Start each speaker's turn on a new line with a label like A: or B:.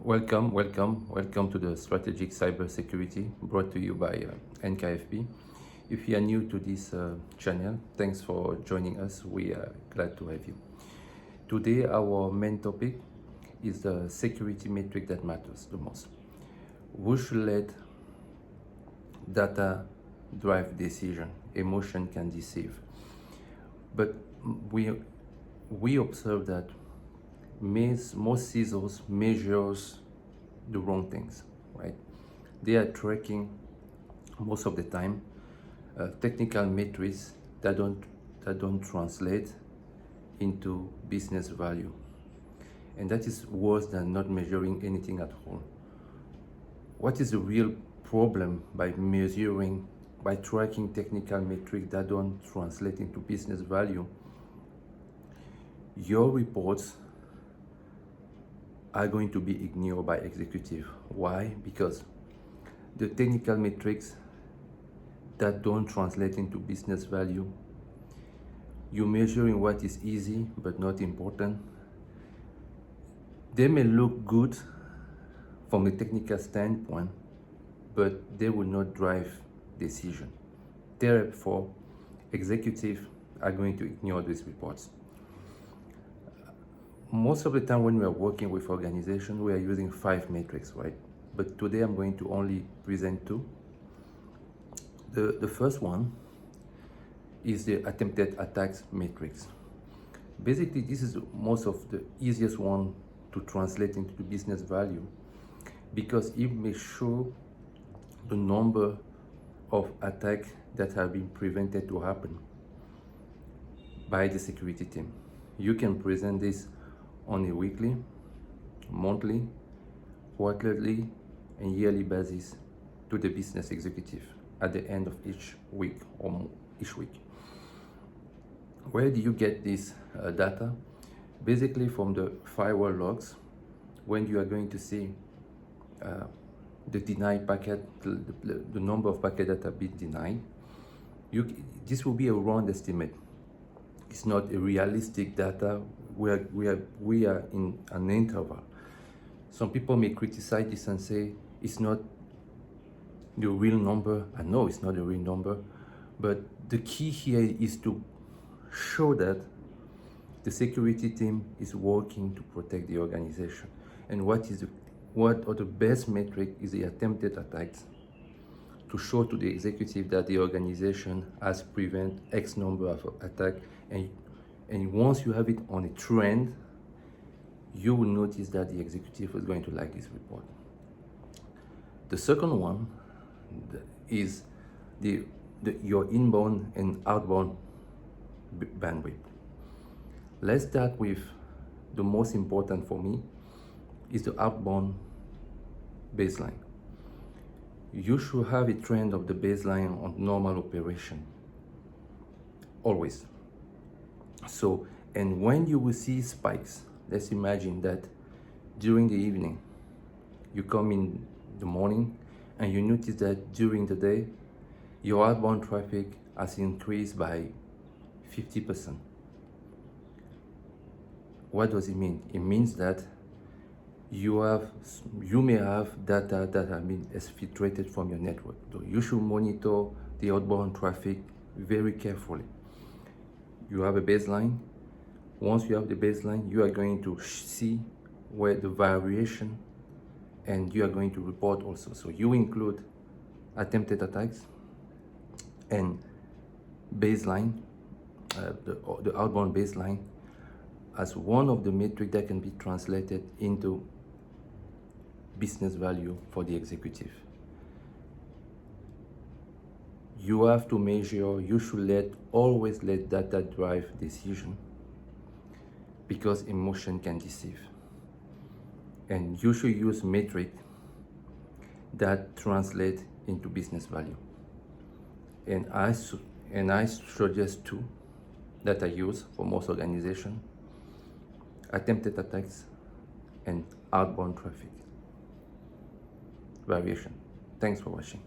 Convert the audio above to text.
A: Welcome to the Strategic Cybersecurity brought to you by NKFB. If you are new to this channel, thanks for joining us. We are glad to have you. Today, our main topic is the security metric that matters the most. We should let data drive decision. Emotion can deceive. But we observe that most CISOs measures the wrong things, right? They are tracking most of the time technical metrics that don't translate into business value, and that is worse than not measuring anything at all. What is the real problem by tracking technical metrics that don't translate into business value? Your reports are going to be ignored by executive. Why? Because the technical metrics that don't translate into business value, you're measuring what is easy but not important. They may look good from a technical standpoint, but they will not drive decision. Therefore, executives are going to ignore these reports. Most of the time when we are working with organizations, we are using 5 metrics, right? But today I'm going to only present 2. The first one is the attempted attacks matrix. Basically, this is most of the easiest one to translate into the business value, because it may show the number of attacks that have been prevented to happen by the security team. You can present this on a weekly, monthly, quarterly, and yearly basis to the business executive at the end of each week or each week. Where do you get this data? Basically from the firewall logs, when you are going to see the denied packet, the number of packets that have been denied, this will be a round estimate. It's not a realistic data. We are in an interval. Some people may criticize this and say it's not the real number. I know it's not the real number, but the key here is to show that the security team is working to protect the organization. And what are the best metric is the attempted attacks, to show to the executive that the organization has prevented X number of attacks. And once you have it on a trend, you will notice that the executive is going to like this report. The second one is your inbound and outbound bandwidth. Let's start with the most important for me, is the outbound baseline. You should have a trend of the baseline on normal operation, always. So, and when you will see spikes, let's imagine that during the evening, you come in the morning and you notice that during the day, your outbound traffic has increased by 50%. What does it mean? It means that you may have data that have been exfiltrated from your network. So you should monitor the outbound traffic very carefully. You have a baseline. Once you have the baseline, you are going to see where the variation, and you are going to report also. So you include attempted attacks and baseline, the outbound baseline, as one of the metrics that can be translated into business value for the executive. You have to measure, you should always let data drive decision, because emotion can deceive. And you should use metric that translate into business value. And I suggest 2 that I use for most organizations: attempted attacks and outbound traffic variation. Thanks for watching.